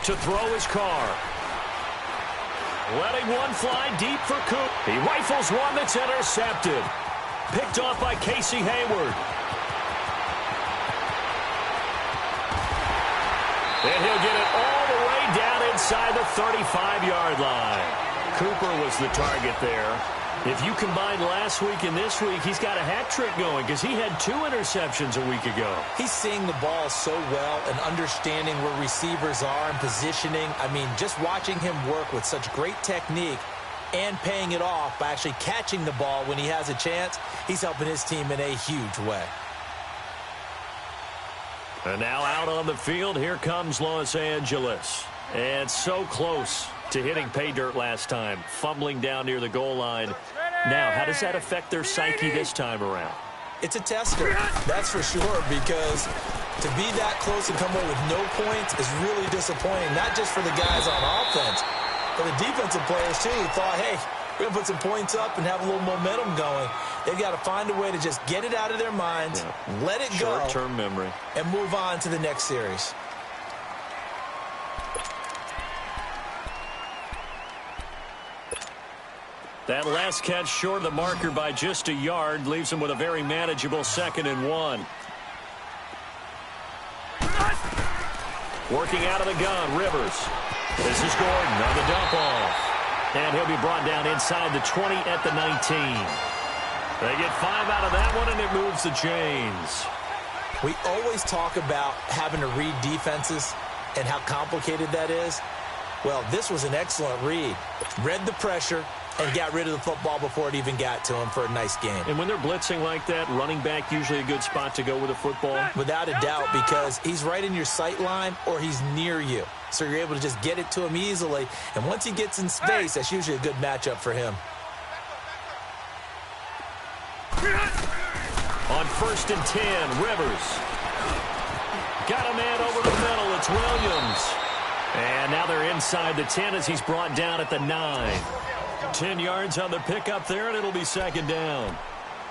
To throw his car. Letting one fly deep for Coop. He rifles one that's intercepted. Picked off by Casey Hayward. And he'll get it all the way down inside the 35-yard line. Cooper was the target there. If you combine last week and this week, he's got a hat trick going because he had 2 interceptions a week ago. He's seeing the ball so well and understanding where receivers are and positioning. I mean, just watching him work with such great technique and paying it off by actually catching the ball when he has a chance, he's helping his team in a huge way. And now out on the field, here comes Los Angeles. And so close to hitting pay dirt last time, fumbling down near the goal line. Now, how does that affect their psyche this time around? It's a tester, that's for sure, because to be that close and come away with no points is really disappointing, not just for the guys on offense, but the defensive players, too, who thought, hey, we're going to put some points up and have a little momentum going. They've got to find a way to just get it out of their minds, let it go, short-term memory, and move on to the next series. That last catch short of the marker by just a yard leaves him with a very manageable 2nd and 1. Working out of the gun, Rivers. This is Gordon on the dump off. And he'll be brought down inside the 20 at the 19. They get 5 out of that one, and it moves the chains. We always talk about having to read defenses and how complicated that is. Well, this was an excellent read. Read the pressure and got rid of the football before it even got to him for a nice game. And when they're blitzing like that, running back usually a good spot to go with a football? Without a doubt, because he's right in your sight line or he's near you. So you're able to just get it to him easily. And once he gets in space, that's usually a good matchup for him. On 1st and 10, Rivers. Got a man over the middle. It's Williams. And now they're inside the 10 as he's brought down at the 9. 10 yards on the pickup there, and it'll be 2nd down.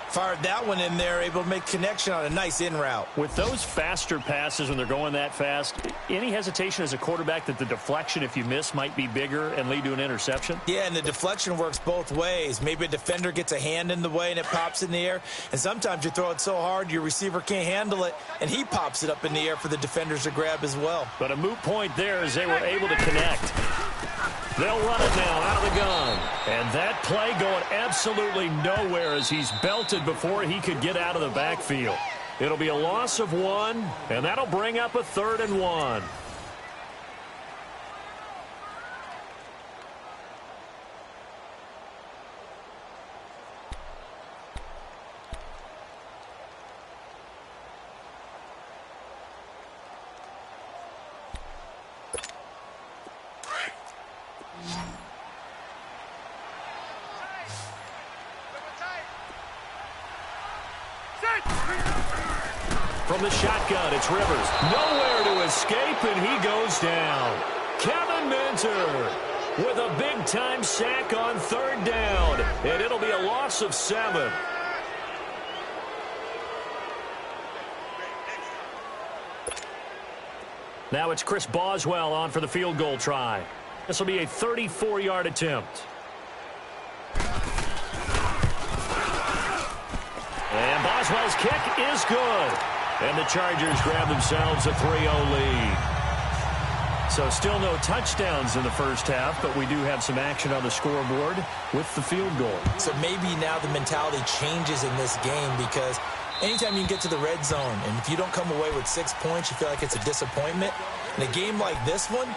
Fired that one in there, able to make connection on a nice in route. With those faster passes when they're going that fast, any hesitation as a quarterback that the deflection, if you miss, might be bigger and lead to an interception? Yeah, and the deflection works both ways. Maybe a defender gets a hand in the way and it pops in the air, and sometimes you throw it so hard your receiver can't handle it, and he pops it up in the air for the defenders to grab as well. But a moot point there as they were able to connect. They'll run it now out of the gun. And that play going absolutely nowhere as he's belted before he could get out of the backfield. It'll be a loss of 1, and that'll bring up a 3rd and 1. From the shotgun, it's Rivers. Nowhere to escape, and he goes down. Kevin Minter with a big-time sack on 3rd down, and it'll be a loss of 7. Now it's Chris Boswell on for the field goal try. This will be a 34-yard attempt. And Boswell's kick is good. And the Chargers grab themselves a 3-0 lead. So still no touchdowns in the first half, but we do have some action on the scoreboard with the field goal. So maybe now the mentality changes in this game because anytime you can get to the red zone, and if you don't come away with 6 points, you feel like it's a disappointment. In a game like this one,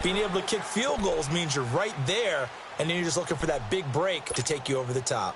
being able to kick field goals means you're right there, and then you're just looking for that big break to take you over the top.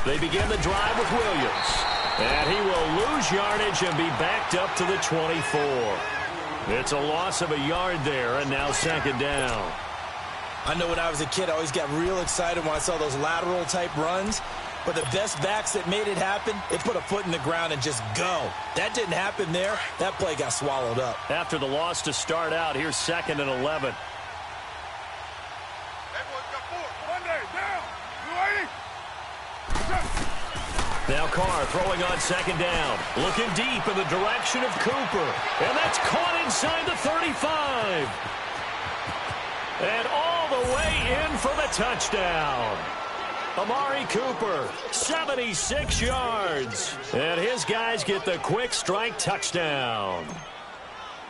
They begin the drive with Williams. And he will lose yardage and be backed up to the 24. It's a loss of a yard there, and now 2nd down. I know when I was a kid, I always got real excited when I saw those lateral-type runs. But the best backs that made it happen, they put a foot in the ground and just go. That didn't happen there. That play got swallowed up. After the loss to start out, here's 2nd and 11. Now Carr throwing on 2nd down. Looking deep in the direction of Cooper. And that's caught inside the 35. And all the way in for the touchdown. Amari Cooper, 76 yards. And his guys get the quick strike touchdown.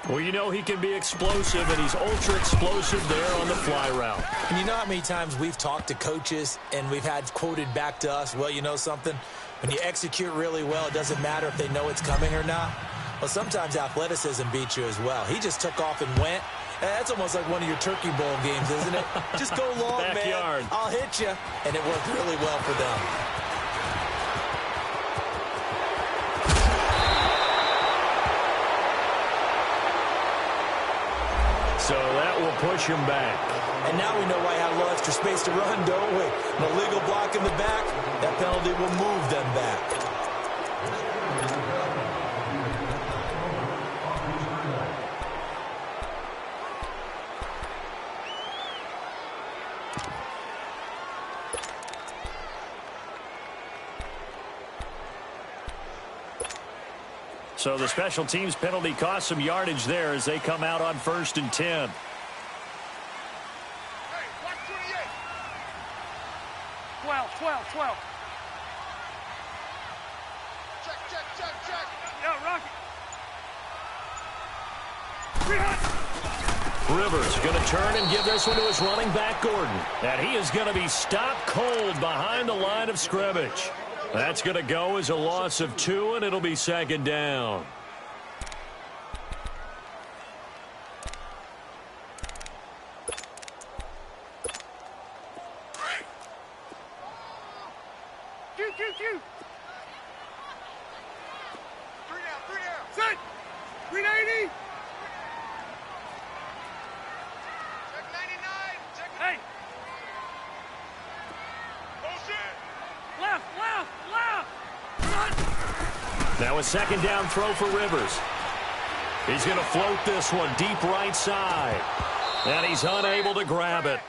Well, you know he can be explosive, and he's ultra-explosive there on the fly route. And you know how many times we've talked to coaches and we've had quoted back to us, well, you know something? When you execute really well, it doesn't matter if they know it's coming or not. Well, sometimes athleticism beats you as well. He just took off and went. That's almost like one of your Turkey Bowl games, isn't it? Just go long, Backyard. man. I'll hit you. And it worked really well for them. So that will push him back. And now we know why he had a little extra space to run, don't we? An illegal block in the back. That penalty will move them back. So the special teams penalty cost some yardage there as they come out on 1st and 10. Hey, watch 28. 12. Check. Yeah, Rocky. Rivers going to turn and give this one to his running back, Gordon. And he is going to be stopped cold behind the line of scrimmage. That's going to go as a loss of 2, and it'll be 2nd down. Q. 3 down. Set. 380. Check 99. Check. Hey. Left. Now a 2nd down throw for Rivers. He's going to float this one deep right side. And he's unable to grab it.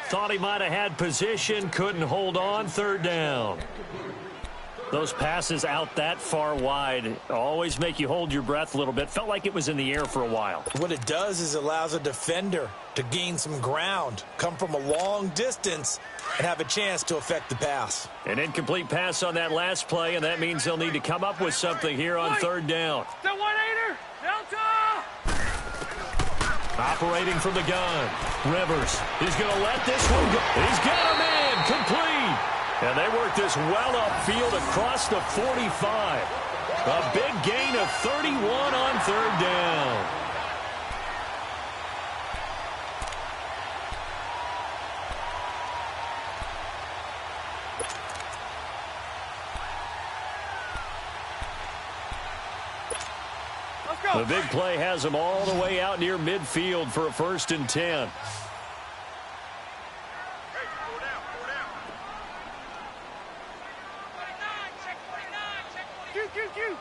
Thought he might have had position, couldn't hold on. 3rd down. Those passes out that far wide always make you hold your breath a little bit. Felt like it was in the air for a while. What it does is it allows a defender to gain some ground, come from a long distance, and have a chance to affect the pass. An incomplete pass on that last play, and that means they'll need to come up with something here on 3rd down. The 1-8er. Delta. Operating from the gun. Rivers. He's going to let this one go. He's got a man. Complete. And they work this well upfield across the 45. A big gain of 31 on 3rd down. The big play has them all the way out near midfield for a 1st and 10. Q.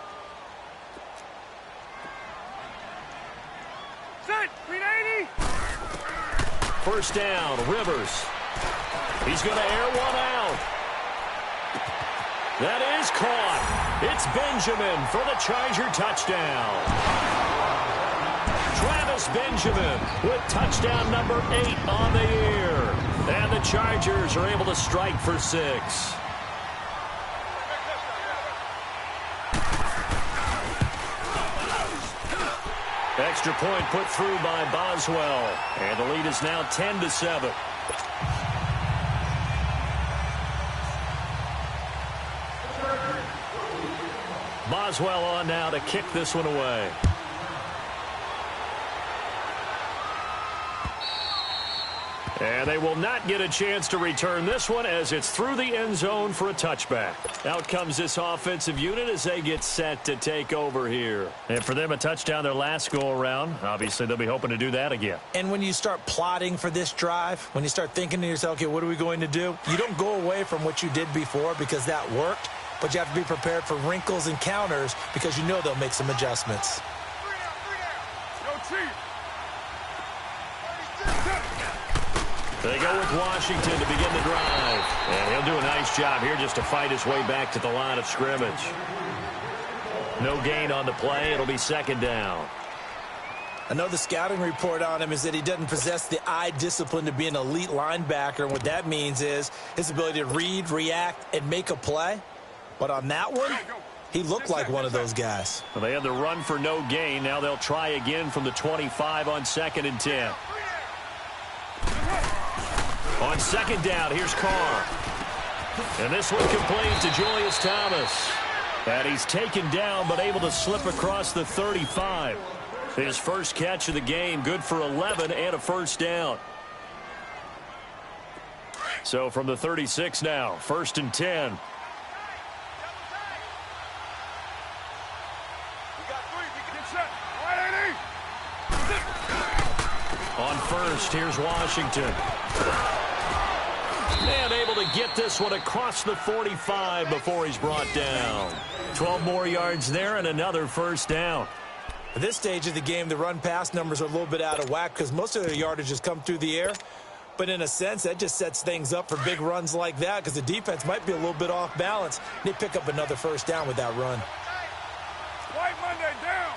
Set. 380. 1st down, Rivers. He's going to air one out. That is caught. It's Benjamin for the Charger touchdown. Travis Benjamin with touchdown number 8 on the year. And the Chargers are able to strike for 6. Extra point put through by Boswell. And the lead is now 10-7. Boswell on now to kick this one away. And they will not get a chance to return this one as it's through the end zone for a touchback. Out comes this offensive unit as they get set to take over here. And for them, a touchdown their last go-around. Obviously, they'll be hoping to do that again. And when you start plotting for this drive, when you start thinking to yourself, okay, what are we going to do? You don't go away from what you did before because that worked, but you have to be prepared for wrinkles and counters because you know they'll make some adjustments. They go with Washington to begin the drive. And he'll do a nice job here just to fight his way back to the line of scrimmage. No gain on the play. It'll be second down. I know the scouting report on him is that he doesn't possess the eye discipline to be an elite linebacker. And what that means is his ability to read, react, and make a play. But on that one, he looked like one of those guys. Well, they had the run for no gain. Now they'll try again from the 25 on 2nd and 10. On second down, here's Carr. And this one complete to Julius Thomas. And he's taken down but able to slip across the 35. His first catch of the game, good for 11 and a first down. So from the 36 now, 1st and 10. On first, here's Washington. And able to get this one across the 45 before he's brought down. 12 more yards there and another first down. At this stage of the game, the run-pass numbers are a little bit out of whack because most of their yardage has come through the air. But in a sense, that just sets things up for big runs like that because the defense might be a little bit off balance. They pick up another first down with that run. White Monday down.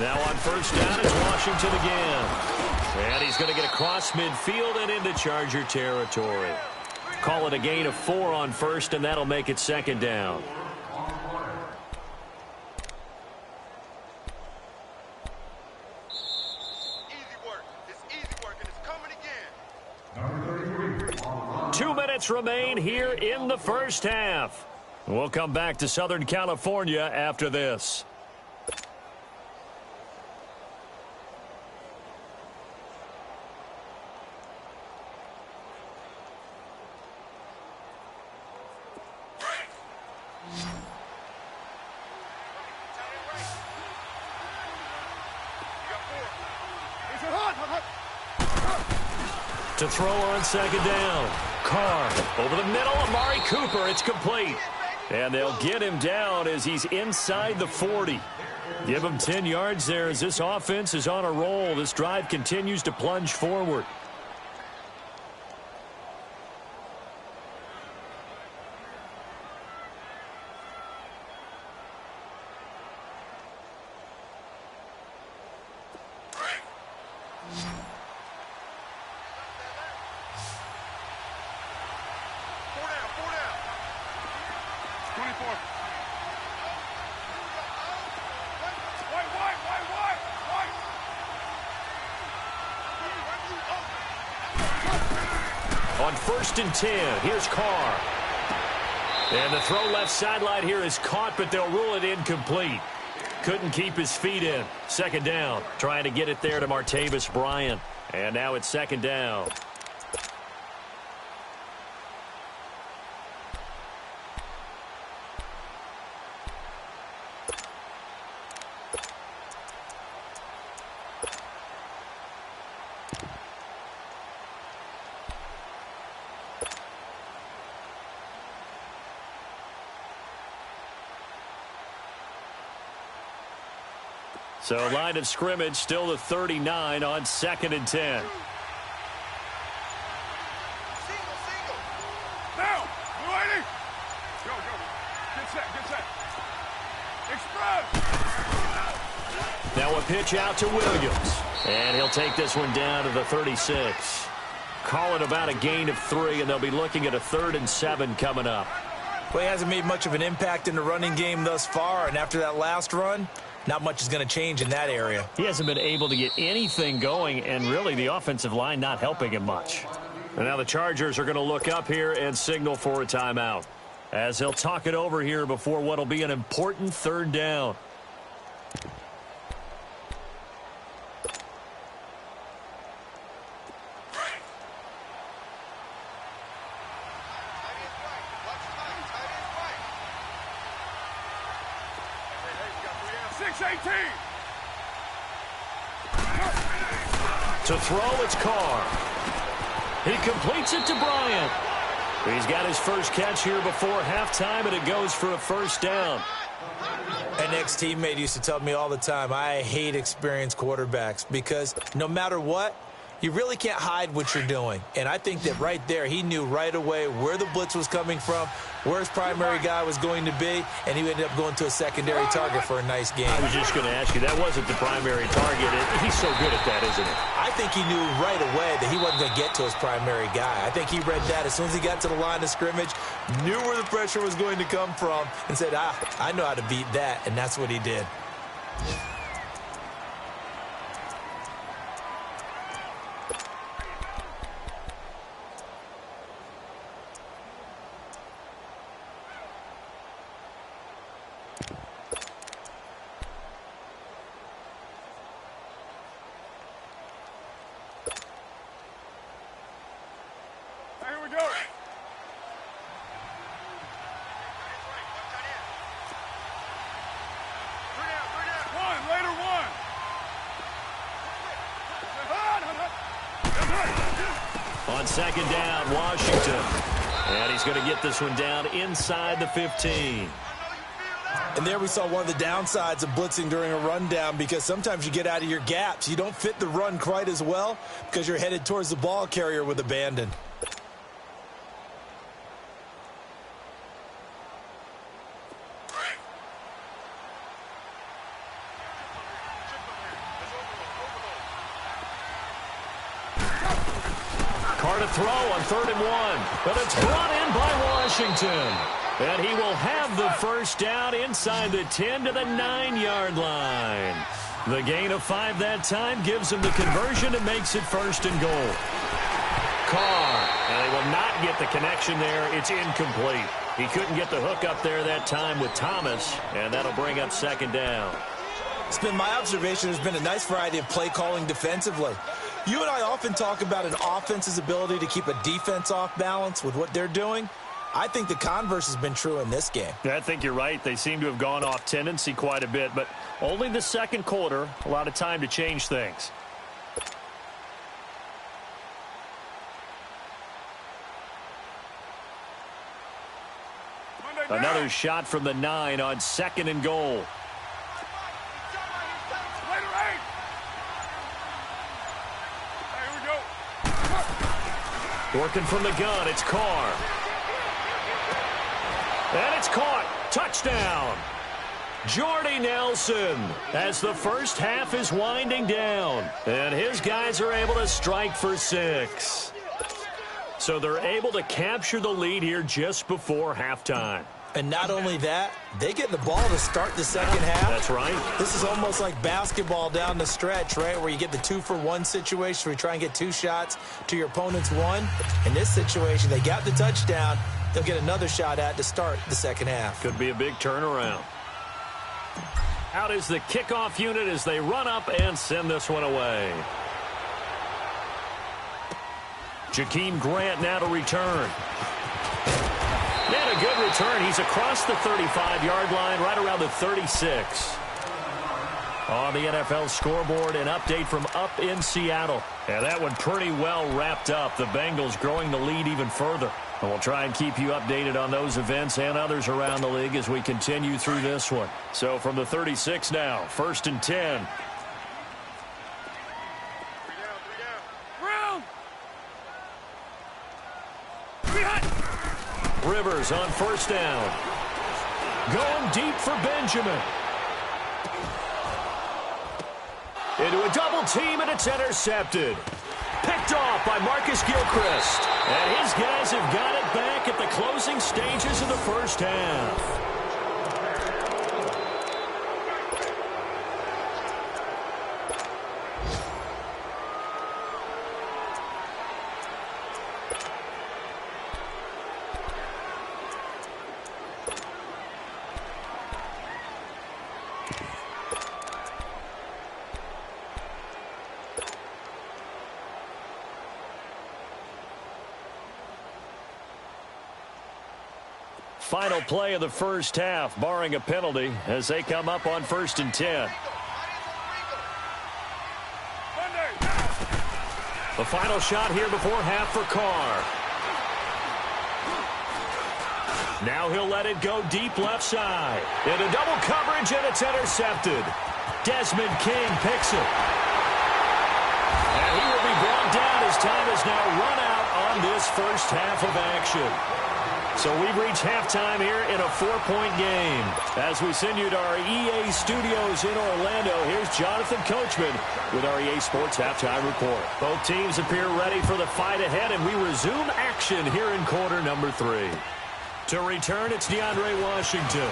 Now on first down, it's Washington again. And he's going to get across midfield and into Charger territory. Call it a gain of 4 on first, and that'll make it second down. Easy work. It's easy work, and it's coming again. 2 minutes remain here in the first half. We'll come back to Southern California after this. To throw on second down. Carr over the middle. Amari Cooper. It's complete. And they'll get him down as he's inside the 40. Give him 10 yards there as this offense is on a roll. This drive continues to plunge forward. On 1st and 10, here's Carr. And the throw left sideline here is caught, but they'll rule it incomplete. Couldn't keep his feet in. Second down, trying to get it there to Martavis Bryant. And now it's second down. So line of scrimmage still the 39 on 2nd and 10. Single. Now, ready? Go. Get set. Express. Now a pitch out to Williams. And he'll take this one down to the 36. Call it about a gain of 3, and they'll be looking at a 3rd and 7 coming up. Well, he hasn't made much of an impact in the running game thus far, and after that last run, not much is going to change in that area. He hasn't been able to get anything going, and really the offensive line not helping him much. And now the Chargers are going to look up here and signal for a timeout. as they'll talk it over here before what will be an important third down. To throw, it's Carr. He completes it to Bryant. He's got his first catch here before halftime, and it goes for a first down. An ex-teammate used to tell me all the time, I hate experienced quarterbacks because no matter what, you really can't hide what you're doing. And I think that right there, he knew right away where the blitz was coming from, where his primary guy was going to be, and he ended up going to a secondary target for a nice game. I was just going to ask you, that wasn't the primary target. He's so good at that, isn't he? I think he knew right away that he wasn't going to get to his primary guy. I think he read that as soon as he got to the line of scrimmage, knew where the pressure was going to come from, and said, I know how to beat that, and that's what he did. On second down, Washington. And he's going to get this one down inside the 15. And there we saw one of the downsides of blitzing during a rundown, because sometimes you get out of your gaps. You don't fit the run quite as well because you're headed towards the ball carrier with abandon. Carr to throw on 3rd and 1. But it's brought in by Washington. And he will have the first down inside the 10 to the 9-yard line. The gain of 5 that time gives him the conversion and makes it 1st and goal. Carr, and they will not get the connection there. It's incomplete. He couldn't get the hook up there that time with Thomas, and that'll bring up 2nd down. It's been my observation there's been a nice variety of play calling defensively. You and I often talk about an offense's ability to keep a defense off balance with what they're doing. I think the converse has been true in this game. I think you're right. They seem to have gone off tendency quite a bit, but only the second quarter, a lot of time to change things. Another shot from the 9 on 2nd and goal. Working from the gun, it's Carr. And it's caught. Touchdown. Jordy Nelson as the first half is winding down. And his guys are able to strike for 6. So they're able to capture the lead here just before halftime. And not only that, they get the ball to start the second half. That's right. This is almost like basketball down the stretch, right, where you get the 2-for-1 situation where you try and get 2 shots to your opponent's 1. In this situation, they got the touchdown. They'll get another shot at to start the second half. Could be a big turnaround. Out is the kickoff unit as they run up and send this one away. Jakeem Grant now to return. And a good return. He's across the 35-yard line, right around the 36. On the NFL scoreboard, an update from up in Seattle. And that one pretty well wrapped up. The Bengals growing the lead even further. And we'll try and keep you updated on those events and others around the league as we continue through this one. So from the 36 now, 1st and 10. Rivers on 1st down. Going deep for Benjamin. Into a double team, and it's intercepted. Picked off by Marcus Gilchrist. And his guys have got it back at the closing stages of the first half. final play of the first half, barring a penalty, as they come up on 1st and 10. The final shot here before half for Carr. Now he'll let it go deep left side. Into double coverage, and it's intercepted. Desmond King picks it. And he will be brought down as time has now run out on this first half of action. So we've reached halftime here in a 4-point game. As we send you to our EA studios in Orlando, here's Jonathan Coachman with our EA Sports Halftime Report. Both teams appear ready for the fight ahead, and we resume action here in quarter number 3. To return, it's DeAndre Washington.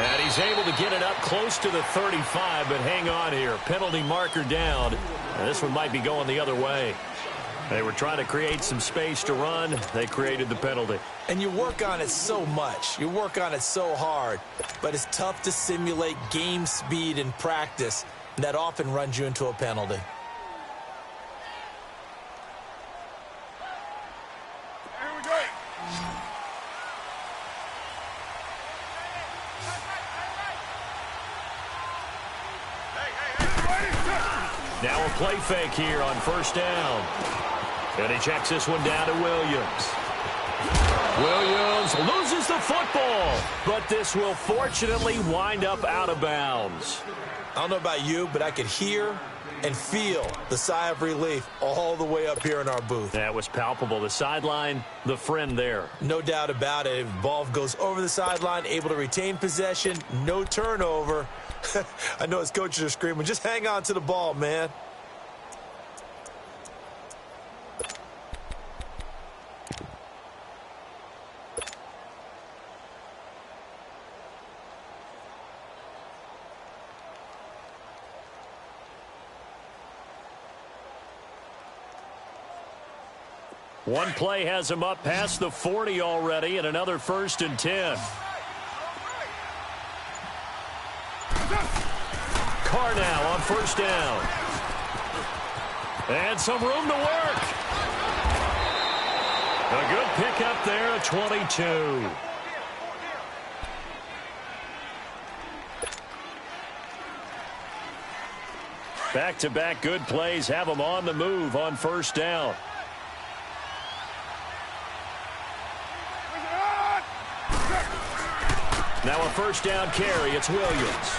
And he's able to get it up close to the 35, but hang on here. Penalty marker down. And this one might be going the other way. They were trying to create some space to run. They created the penalty. And you work on it so much. You work on it so hard. But it's tough to simulate game speed in practice. And that often runs you into a penalty. Now a play fake here on 1st down. And he checks this one down to Williams. Williams loses the football, but this will fortunately wind up out of bounds. I don't know about you, but I could hear and feel the sigh of relief all the way up here in our booth. That was palpable. The sideline, the friend there. No doubt about it. If the ball goes over the sideline, able to retain possession, no turnover. I know his coaches are screaming, just hang on to the ball, man. One play has him up past the 40 already, and another 1st and 10. Carr now on 1st down. And some room to work. A good pickup there at 22. Back-to-back good plays have them on the move on 1st down. Now a 1st down carry. It's Williams.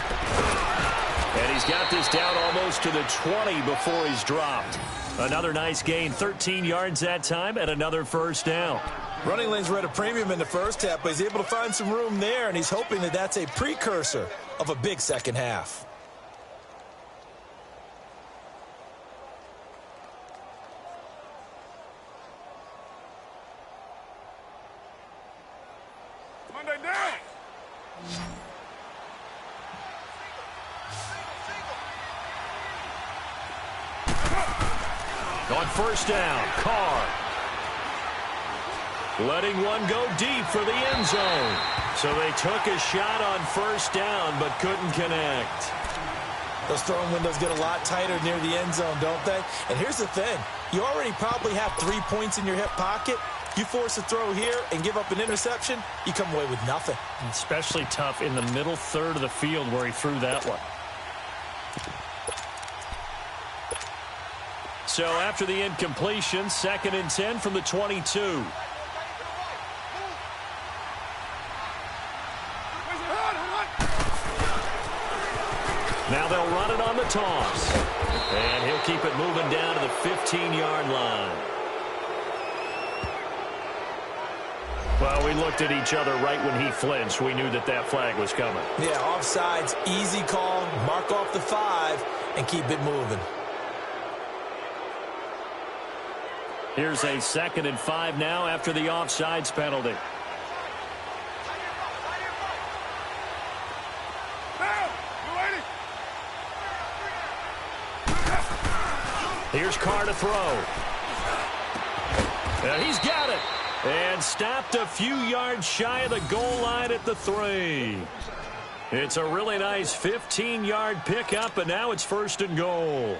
And he's got this down almost to the 20 before he's dropped. Another nice gain, 13 yards that time, and another 1st down. Running lanes were at a premium in the first half, but he's able to find some room there, and he's hoping that that's a precursor of a big second half. Monday down. On 1st down, Carr. Letting one go deep for the end zone. So they took a shot on 1st down, but couldn't connect. Those throwing windows get a lot tighter near the end zone, don't they? And here's the thing. You already probably have 3 points in your hip pocket. You force a throw here and give up an interception, you come away with nothing. Especially tough in the middle third of the field where he threw that one. So after the incompletion, 2nd and 10 from the 22. Now they'll run it on the toss. And he'll keep it moving down to the 15-yard line. Well, we looked at each other right when he flinched. We knew that that flag was coming. Yeah, offsides, easy call, mark off the 5, and keep it moving. Here's a 2nd and 5 now after the offsides penalty. Here's Carr to throw. And he's got it. And stopped a few yards shy of the goal line at the 3. It's a really nice 15-yard pickup, and now it's 1st and goal.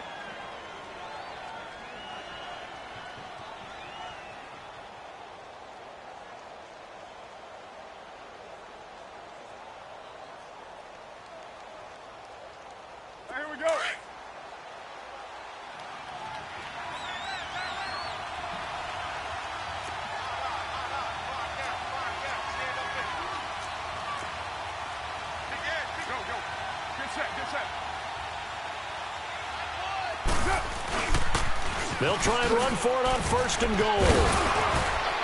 They'll try and run for it on 1st and goal.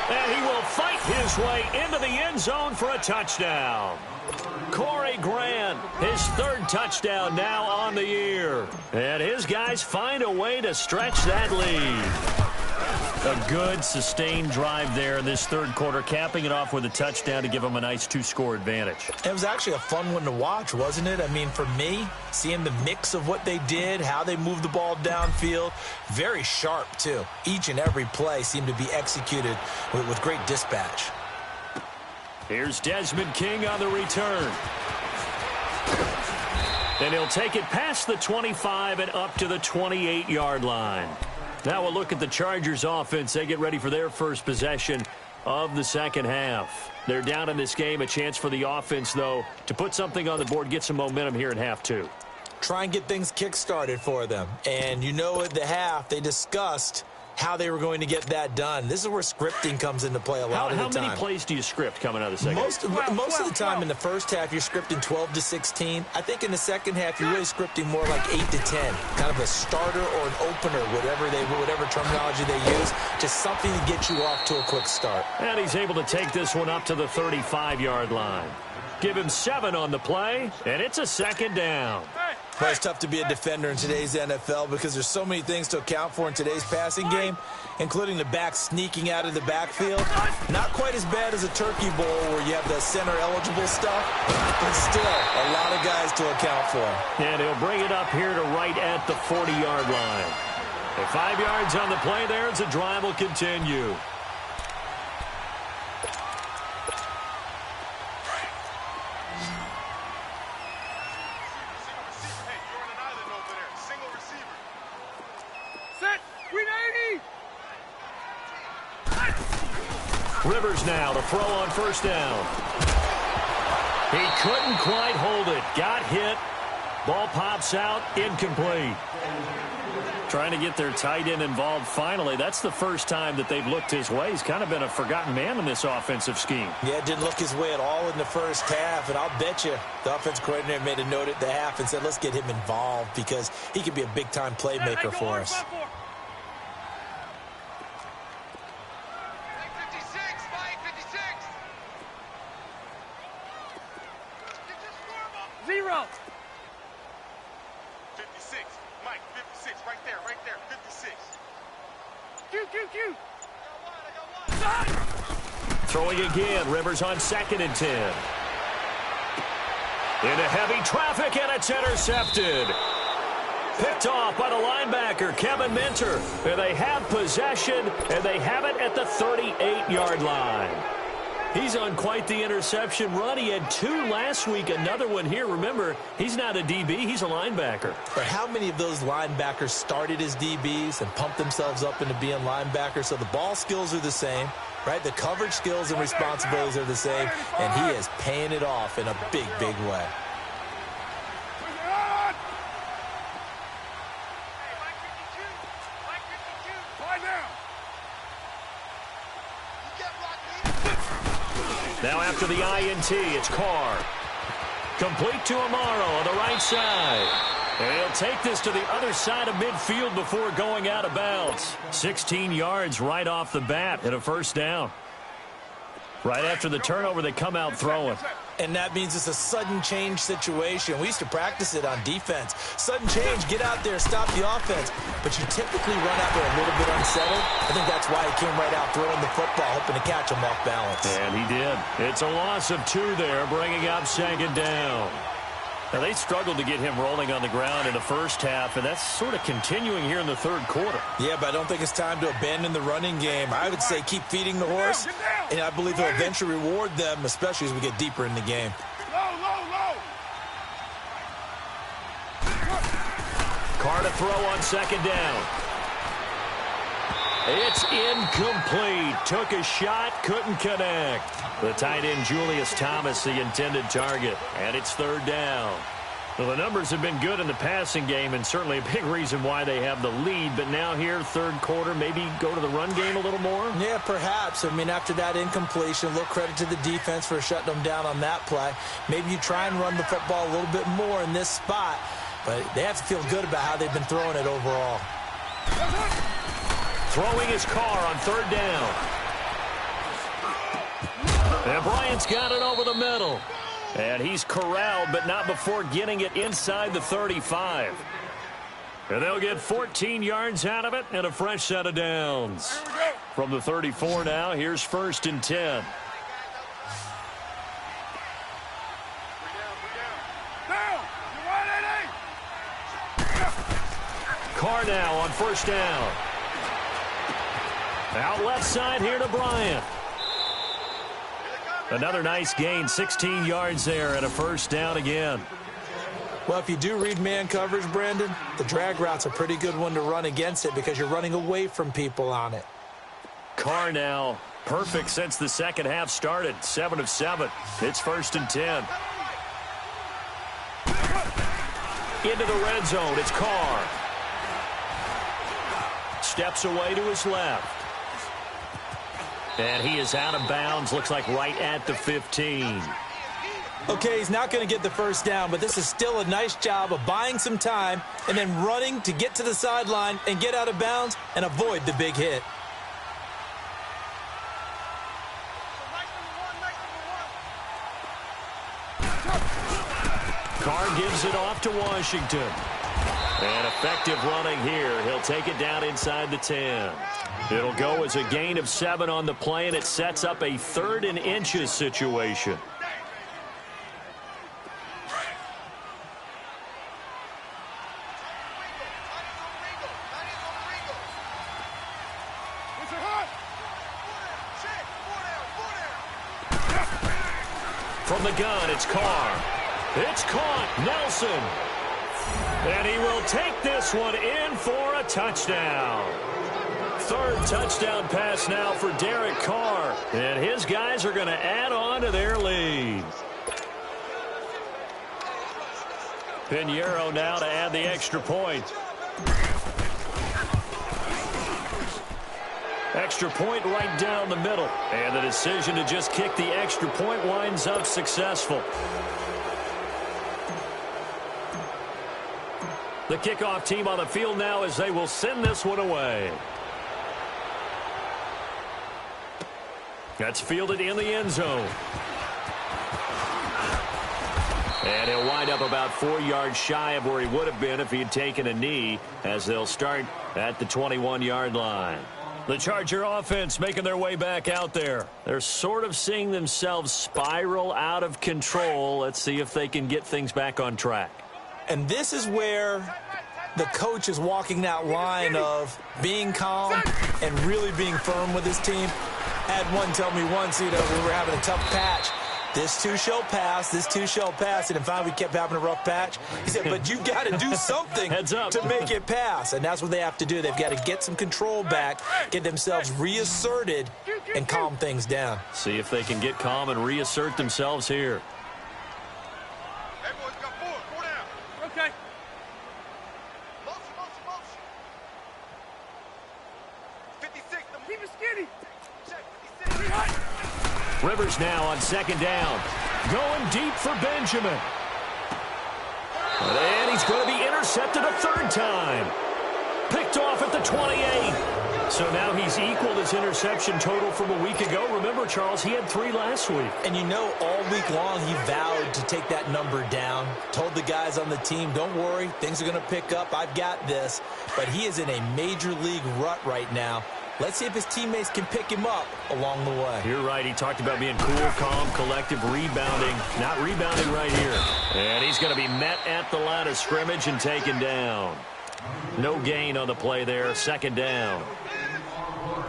And he will fight his way into the end zone for a touchdown. Corey Grant, his 3rd touchdown now on the year. And his guys find a way to stretch that lead. A good, sustained drive there in this 3rd quarter, capping it off with a touchdown to give them a nice 2-score advantage. It was actually a fun one to watch, wasn't it? I mean, for me, seeing the mix of what they did, how they moved the ball downfield, very sharp, too. Each and every play seemed to be executed with great dispatch. Here's Desmond King on the return. And he'll take it past the 25 and up to the 28-yard line. Now we'll look at the Chargers offense. They get ready for their first possession of the second half. They're down in this game. A chance for the offense, though, to put something on the board, get some momentum here in half 2. Try and get things kick-started for them. And you know at the half, they discussed how they were going to get that done. This is where scripting comes into play a lot of the time. How many plays do you script coming out of the second half? Most of the time in the first half, you're scripting 12 to 16. I think in the second half, you're really scripting more like 8 to 10. Kind of a starter or an opener, whatever terminology they use. Just something to get you off to a quick start. And he's able to take this one up to the 35-yard line. Give him 7 on the play, and it's a 2nd down. Well, it's tough to be a defender in today's NFL because there's so many things to account for in today's passing game, including the back sneaking out of the backfield. Not quite as bad as a turkey bowl where you have the center-eligible stuff, but still a lot of guys to account for. And he'll bring it up here to right at the 40-yard line. And 5 yards on the play there as the drive will continue. Rivers now to throw on 1st down. He couldn't quite hold it. Got hit. Ball pops out. Incomplete. Trying to get their tight end involved finally. That's the first time that they've looked his way. He's kind of been a forgotten man in this offensive scheme. Yeah, it didn't look his way at all in the first half. And I'll bet you the offense coordinator made a note at the half and said, let's get him involved because he could be a big-time playmaker for us. Throwing again. Rivers on 2nd and 10. Into heavy traffic, and it's intercepted. Picked off by the linebacker, Kevin Minter. And they have possession, and they have it at the 38-yard line. He's on quite the interception run. He had 2 last week, another one here. Remember, he's not a DB, he's a linebacker. But how many of those linebackers started as DBs and pumped themselves up into being linebackers? So the ball skills are the same, right? The coverage skills and responsibilities are the same, and he is paying it off in a big, big way. Now after the INT, it's Carr. Complete to Amaro on the right side. And he'll take this to the other side of midfield before going out of bounds. 16 yards right off the bat and a 1st down. Right after the turnover, they come out throwing. And that means it's a sudden change situation. We used to practice it on defense. Sudden change, get out there, stop the offense. But you typically run out there a little bit unsettled. I think that's why he came right out throwing the football, hoping to catch him off balance. And he did. It's a loss of 2 there, bringing up 2nd down. Now, they struggled to get him rolling on the ground in the first half, and that's sort of continuing here in the 3rd quarter. Yeah, but I don't think it's time to abandon the running game. I would say keep feeding the horse, and I believe he'll eventually reward them, especially as we get deeper in the game. Carr to throw on 2nd down. It's incomplete. Took a shot, couldn't connect. The tight end, Julius Thomas, the intended target. And it's 3rd down. Well, the numbers have been good in the passing game and certainly a big reason why they have the lead. But now here, third quarter, maybe go to the run game a little more? Yeah, perhaps. I mean, after that incompletion, a little credit to the defense for shutting them down on that play. Maybe you try and run the football a little bit more in this spot. But they have to feel good about how they've been throwing it overall. Throwing his car on third down. And Bryant's got it over the middle. And he's corralled, but not before getting it inside the 35. And they'll get 14 yards out of it and a fresh set of downs. From the 34 now, here's 1st and 10. Carr now on 1st down. Out left side here to Bryant. Another nice gain, 16 yards there and a 1st down again. Well, if you do read man coverage, Brandon, the drag route's a pretty good one to run against it because you're running away from people on it. Carr now, perfect since the second half started, 7 of 7. It's 1st and 10. Into the red zone, it's Carr. Steps away to his left. And he is out of bounds, looks like right at the 15. Okay, he's not going to get the 1st down, but this is still a nice job of buying some time and then running to get to the sideline and get out of bounds and avoid the big hit. Carr gives it off to Washington. And effective running here. He'll take it down inside the 10. It'll go as a gain of 7 on the play, and it sets up a 3rd and inches situation. From the gun, it's Carr. It's caught. Nelson. And he will take this one in for a touchdown. 3rd touchdown pass now for Derek Carr. And his guys are going to add on to their lead. Pinheiro now to add the extra point. Extra point right down the middle. And the decision to just kick the extra point winds up successful. The kickoff team on the field now as they will send this one away. That's fielded in the end zone. And he'll wind up about 4 yards shy of where he would have been if he had taken a knee, as they'll start at the 21-yard line. The Charger offense making their way back out there. They're sort of seeing themselves spiral out of control. Let's see if they can get things back on track. And this is where the coach is walking that line of being calm and really being firm with his team. I had one tell me once, we were having a tough patch. This too shall pass, this too shall pass. And finally we kept having a rough patch. He said, but you've got to do something to make it pass. And that's what they have to do. They've got to get some control back, get themselves reasserted, and calm things down. See if they can get calm and reassert themselves here. Rivers now on 2nd down. Going deep for Benjamin. And he's going to be intercepted a 3rd time. Picked off at the 28. So now he's equaled his interception total from a week ago. Remember, Charles, he had 3 last week. And all week long he vowed to take that number down. Told the guys on the team, don't worry, things are going to pick up. I've got this. But he is in a major league rut right now. Let's see if his teammates can pick him up along the way. You're right. He talked about being cool, calm, collective, rebounding. Not rebounding right here. And he's going to be met at the line of scrimmage and taken down. No gain on the play there. 2nd down.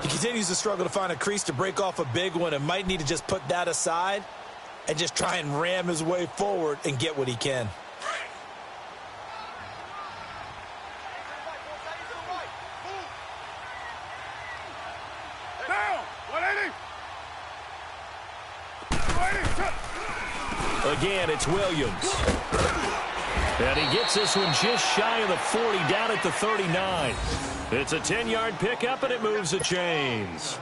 He continues to struggle to find a crease to break off a big one and might need to just put that aside and just try and ram his way forward and get what he can. Again, it's Williams. And he gets this one just shy of the 40, down at the 39. It's a 10-yard pickup, and it moves the chains.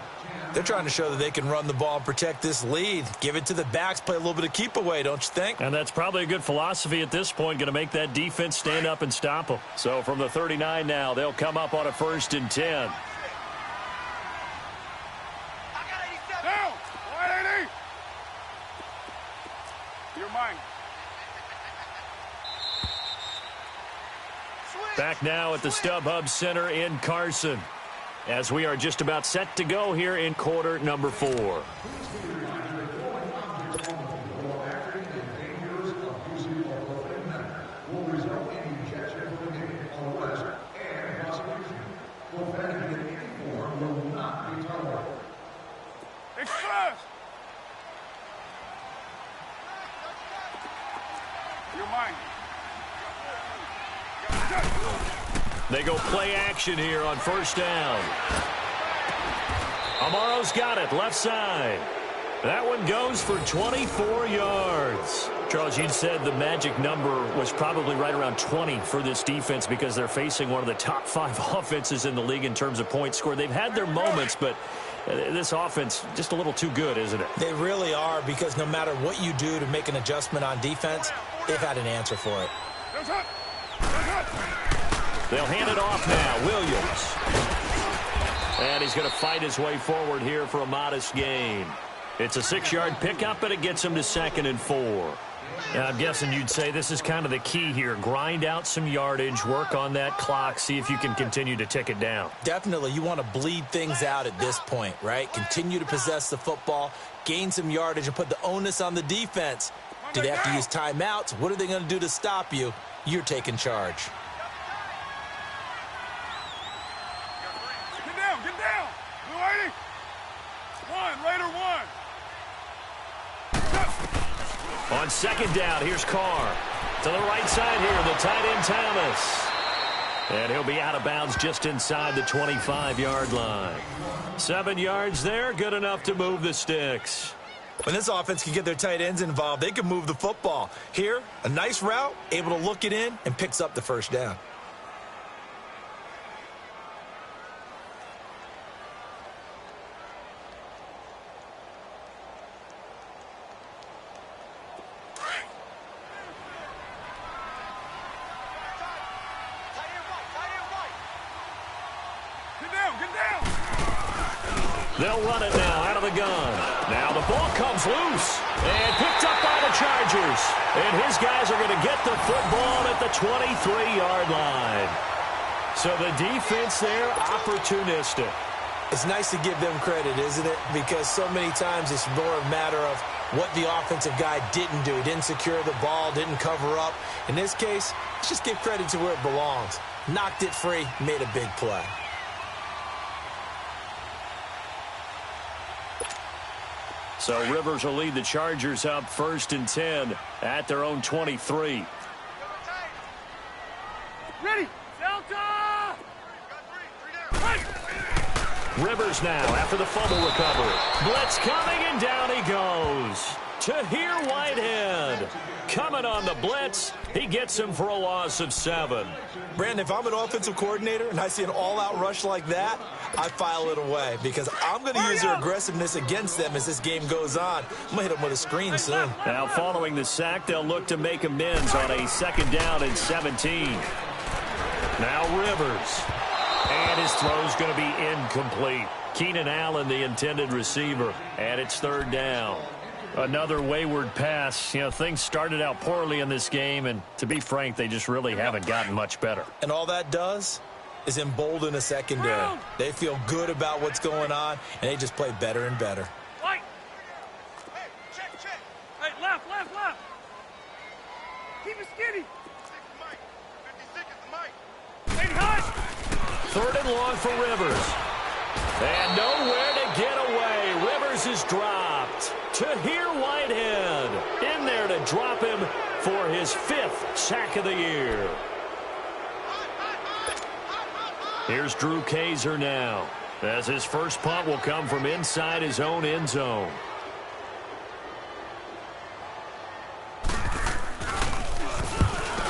They're trying to show that they can run the ball and protect this lead. Give it to the backs, play a little bit of keep away, don't you think? And that's probably a good philosophy at this point, going to make that defense stand up and stop them. So from the 39 now, they'll come up on a 1st and 10. Down! 180! You're mine. Back now at the StubHub Center in Carson, as we are just about set to go here in quarter number 4. Express! You're mine. They go play action here on 1st down. Amaro's got it, left side. That one goes for 24 yards. Charles, you said the magic number was probably right around 20 for this defense because they're facing one of the top 5 offenses in the league in terms of points scored. They've had their moments, but this offense just a little too good, isn't it? They really are, because no matter what you do to make an adjustment on defense, they've had an answer for it. They'll hand it off now. Williams. And he's going to fight his way forward here for a modest gain. It's a 6-yard pickup, and it gets him to 2nd and 4. Now, I'm guessing you'd say this is kind of the key here. Grind out some yardage, work on that clock, see if you can continue to tick it down. Definitely. You want to bleed things out at this point, right? Continue to possess the football, gain some yardage, and put the onus on the defense. Do they have to use timeouts? What are they going to do to stop you? You're taking charge. Get down! Blue 80! Raider 1! On 2nd down, here's Carr. To the right side here, the tight end Thomas. And he'll be out of bounds just inside the 25-yard line. 7 yards there, good enough to move the sticks. When this offense can get their tight ends involved, they can move the football. Here, a nice route, able to look it in, and picks up the 1st down. They'll run it now out of the gun. Now the ball comes loose and picked up by the Chargers. And his guys are going to get the football at the 23-yard line. So the defense there, opportunistic. It's nice to give them credit, isn't it? Because so many times it's more a matter of what the offensive guy didn't do. He didn't secure the ball, didn't cover up. In this case, let's just give credit to where it belongs. Knocked it free, made a big play. So Rivers will lead the Chargers up 1st and 10 at their own 23. Ready! Delta! Rivers now after the fumble recovery. Blitz coming, and down he goes. Tahir Whitehead coming on the blitz. He gets him for a loss of 7. Brandon, if I'm an offensive coordinator and I see an all-out rush like that, I file it away because I'm going to use their aggressiveness against them as this game goes on. I'm going to hit them with a screen soon. Now following the sack, they'll look to make amends on a 2nd down and 17. Now Rivers. And his throw's going to be incomplete. Keenan Allen, the intended receiver. And it's 3rd down. Another wayward pass. You know, things started out poorly in this game, and to be frank, they just really haven't gotten much better. And all that does is embolden a secondary. They feel good about what's going on, and they just play better and better. Hey, check. Hey, left. Keep it skinny. 56 is the mic. Hey, hot. 3rd and long for Rivers. And nowhere to get away. Rivers is dropped. Tahir Whitehead in there to drop him for his 5th sack of the year. Here's Drew Kaiser now, as his first punt will come from inside his own end zone.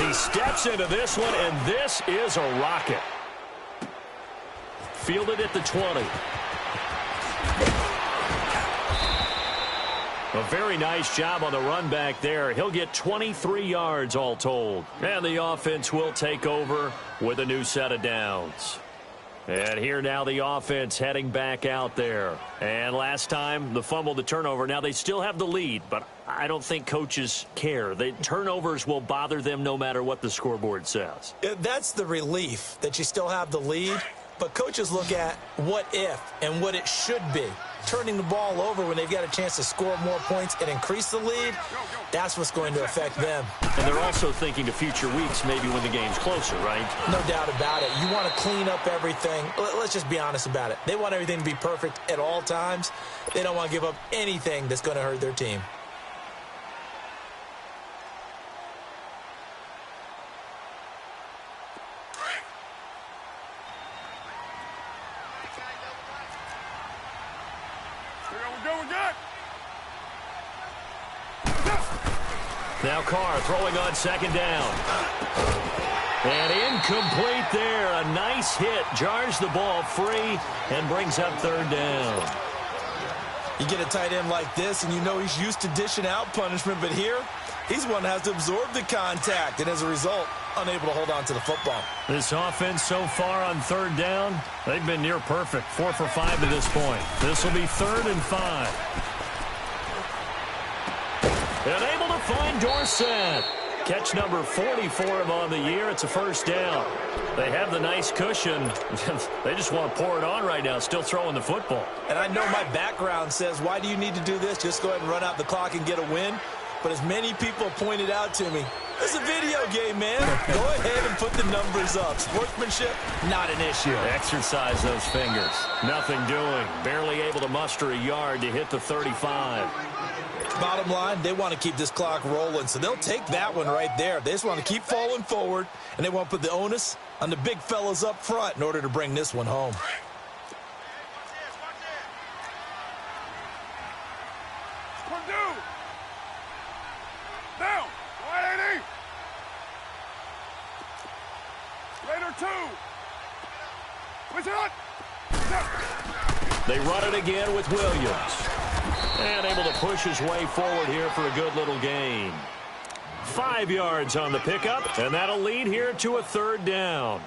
He steps into this one, and this is a rocket. Fielded at the 20. A very nice job on the run back there. He'll get 23 yards all told. And the offense will take over with a new set of downs. And here now the offense heading back out there. And last time, the fumble, the turnover. Now they still have the lead, but I don't think coaches care. The turnovers will bother them no matter what the scoreboard says. That's the relief that you still have the lead. But coaches look at what if and what it should be. Turning the ball over when they've got a chance to score more points and increase the lead, that's what's going to affect them. And they're also thinking to future weeks, maybe when the game's closer, right? No doubt about it. You want to clean up everything. Let's just be honest about it. They want everything to be perfect at all times. They don't want to give up anything that's going to hurt their team. Now Carr throwing on second down. And incomplete there. A nice hit. Jars the ball free and brings up third down. You get a tight end like this, and you know he's used to dishing out punishment, but here, he's one that has to absorb the contact, and as a result, unable to hold on to the football. This offense so far on third down, they've been near perfect. 4 for 5 to this point. This will be 3rd and 5. And able to find Dorsett. Catch number 40 for him on the year. It's a first down. They have the nice cushion. They just want to pour it on right now, still throwing the football. And I know my background says, why do you need to do this? Just go ahead and run out the clock and get a win. But as many people pointed out to me, it's a video game, man. Go ahead and put the numbers up. Sportsmanship, not an issue. Exercise those fingers. Nothing doing. Barely able to muster a yard to hit the 35. Bottom line, they want to keep this clock rolling, so they'll take that one right there. They just want to keep falling forward, and they want to put the onus on the big fellas up front in order to bring this one home. Down. 180. Later 2. What's it? They run it again with Williams. And able to push his way forward here for a good little gain. 5 yards on the pickup, and that'll lead here to a third down.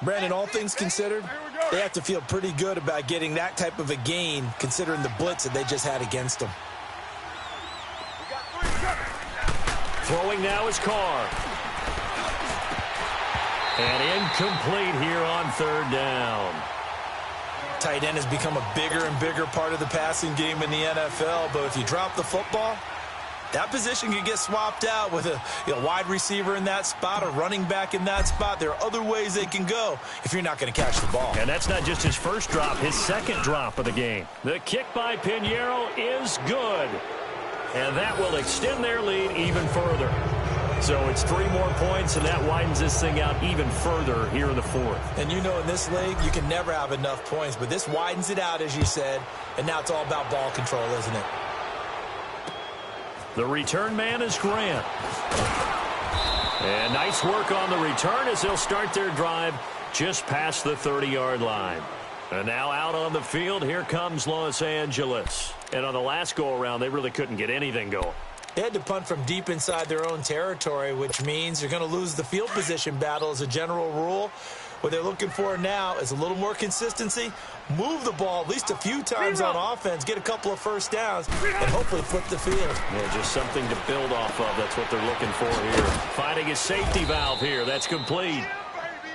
Brandon, all things considered, they have to feel pretty good about getting that type of a gain considering the blitz that they just had against them. Throwing now is Carr. And incomplete here on third down. Tight end has become a bigger and bigger part of the passing game in the NFL, but if you drop the football, that position can get swapped out with a wide receiver in that spot, a running back in that spot. There are other ways they can go if you're not going to catch the ball. And that's not just his first drop, his second drop of the game. The kick by Pinheiro is good. And that will extend their lead even further. So it's 3 more points, and that widens this thing out even further here in the 4th. And you know in this league, you can never have enough points, but this widens it out, as you said, and now it's all about ball control, isn't it? The return man is Grant. And nice work on the return as they'll start their drive just past the 30-yard line. And now out on the field, here comes Los Angeles. And on the last go-around, they really couldn't get anything going. They had to punt from deep inside their own territory, which means you're going to lose the field position battle as a general rule. What they're looking for now is a little more consistency, move the ball at least a few times on offense, get a couple of first downs, and hopefully flip the field. Yeah, just something to build off of. That's what they're looking for here. Finding a safety valve here. That's complete.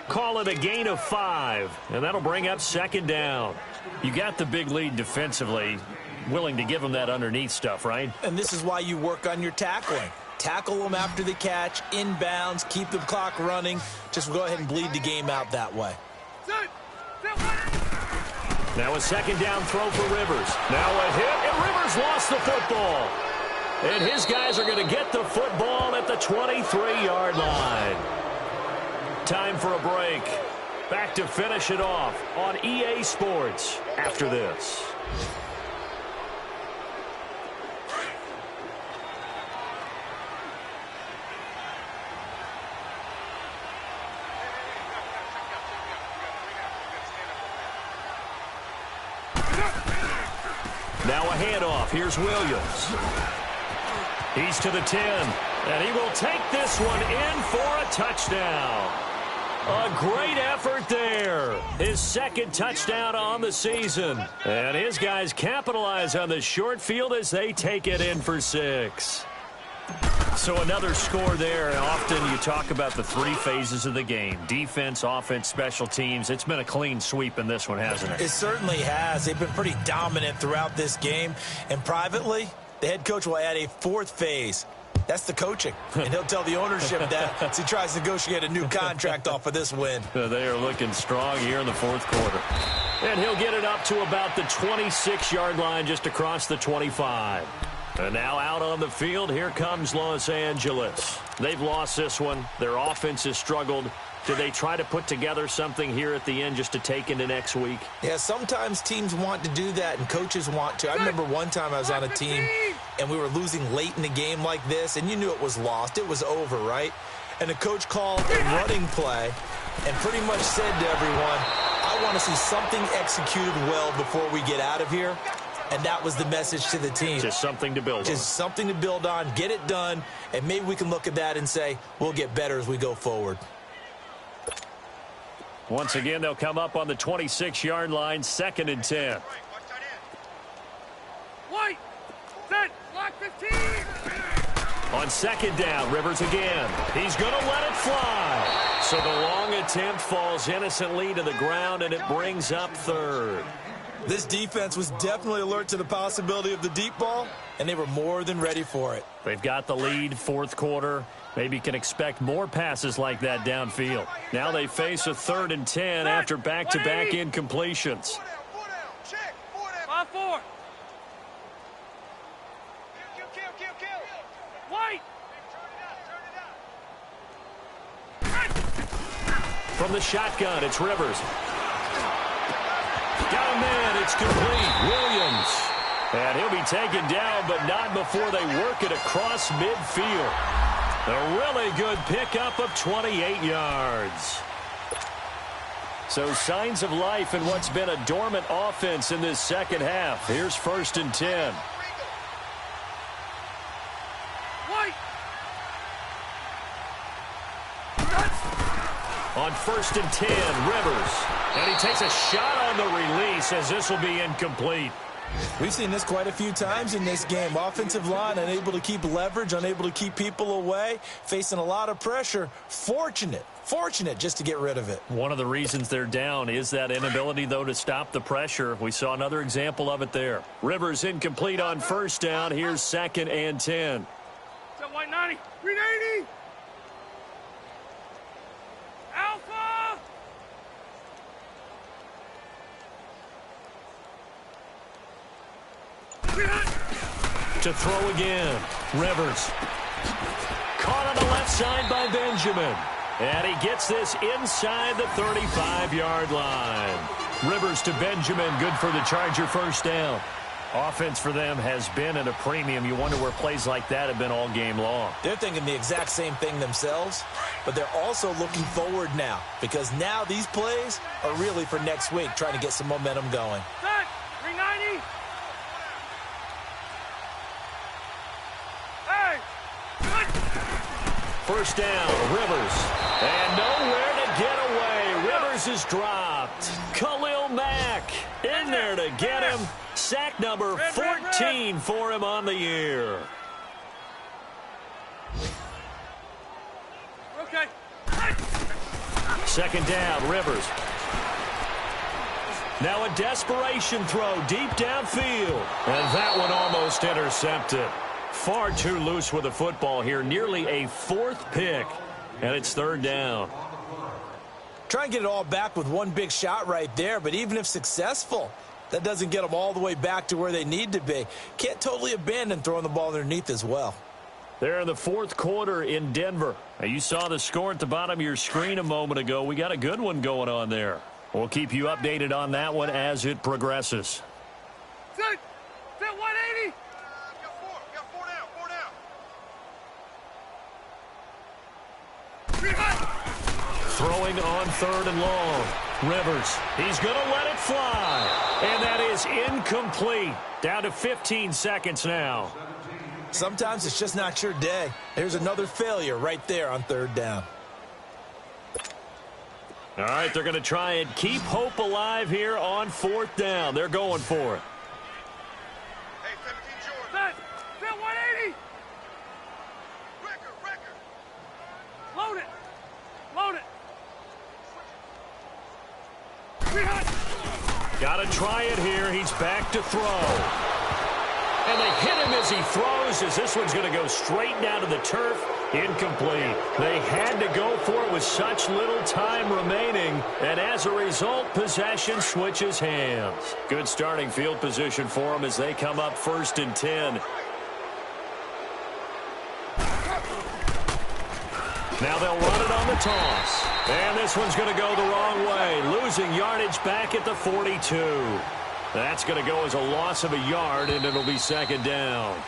Call it a gain of 5, and that'll bring up second down. You got the big lead defensively. Willing to give them that underneath stuff, right? And this is why you work on your tackling. Tackle them after the catch, inbounds, keep the clock running. Just go ahead and bleed the game out that way. Now a second down throw for Rivers. Now a hit, and Rivers lost the football. And his guys are going to get the football at the 23-yard line. Time for a break. Back to finish it off on EA Sports after this. Now a handoff. Here's Williams. He's to the 10, and he will take this one in for a touchdown. A great effort there. His second touchdown on the season. And his guys capitalize on the short field as they take it in for 6. So another score there. Often you talk about the 3 phases of the game. Defense, offense, special teams. It's been a clean sweep in this one, hasn't it? It certainly has. They've been pretty dominant throughout this game. And privately, the head coach will add a 4th phase. That's the coaching. And he'll tell the ownership that as he tries to negotiate a new contract off of this win. They are looking strong here in the 4th quarter. And he'll get it up to about the 26-yard line, just across the 25. And now out on the field, here comes Los Angeles. They've lost this one. Their offense has struggled. Do they try to put together something here at the end just to take into next week? Yeah, sometimes teams want to do that and coaches want to. I remember one time I was on a team and we were losing late in the game like this, and you knew it was lost. It was over, right? And the coach called a running play and pretty much said to everyone, I want to see something executed well before we get out of here. And that was the message to the team. Just something to build on. Just something to build on, get it done, and maybe we can look at that and say, we'll get better as we go forward. Once again, they'll come up on the 26-yard line, 2nd and 10. White, set, block 15. On 2nd down, Rivers again. He's going to let it fly. So the long attempt falls innocently to the ground, and it brings up 3rd. This defense was definitely alert to the possibility of the deep ball, and they were more than ready for it. They've got the lead, 4th quarter. Maybe can expect more passes like that downfield. Now they face a 3rd and 10 after back-to-back incompletions. 5-4. Kill. White. From the shotgun, it's Rivers. Got a man, it's complete. Williams. And he'll be taken down, but not before they work it across midfield. A really good pickup of 28 yards. So signs of life in what's been a dormant offense in this second half. Here's 1st and 10. White. On 1st and 10, Rivers. And he takes a shot on the release as this will be incomplete. We've seen this quite a few times in this game. Offensive line unable to keep leverage, unable to keep people away, facing a lot of pressure. Fortunate just to get rid of it. One of the reasons they're down is that inability, though, to stop the pressure. We saw another example of it there. Rivers incomplete on 1st down. Here's 2nd and 10. Set white 90. 380. Alpha. To throw again. Rivers. Caught on the left side by Benjamin. And he gets this inside the 35-yard line. Rivers to Benjamin. Good for the Charger 1st down. Offense for them has been at a premium. You wonder where plays like that have been all game long. They're thinking the exact same thing themselves, but they're also looking forward now because now these plays are really for next week, trying to get some momentum going. Set. 390. Hey. 1st down, Rivers. And nowhere to get away. Rivers is dropped. Khalil Mack in there to get him. Sack number 14 for him on the year. Okay. 2nd down, Rivers. Now a desperation throw deep downfield. And that one almost intercepted. Far too loose with the football here. Nearly a 4th pick. And it's 3rd down. Try and get it all back with one big shot right there, but even if successful, that doesn't get them all the way back to where they need to be. Can't totally abandon throwing the ball underneath as well. They're in the 4th quarter in Denver. Now, you saw the score at the bottom of your screen a moment ago. We got a good one going on there. We'll keep you updated on that one as it progresses. Set 180. Got four down. Throwing on 3rd and long. Rivers, he's going to let it fly. And that is incomplete. Down to 15 seconds now. Sometimes it's just not your day. There's another failure right there on third down. All right, they're going to try and keep hope alive here on fourth down. They're going for it. Hey, 17 Jordan. Fill 180. Record. Load it. Load it. Got to try it here. He's back to throw. And they hit him as he throws, as this one's going to go straight down to the turf. Incomplete. They had to go for it with such little time remaining, and as a result, possession switches hands. Good starting field position for them as they come up 1st and 10. Now they'll run it on the toss. And this one's going to go the wrong way, losing yardage back at the 42. That's going to go as a loss of a yard, and it'll be 2nd down.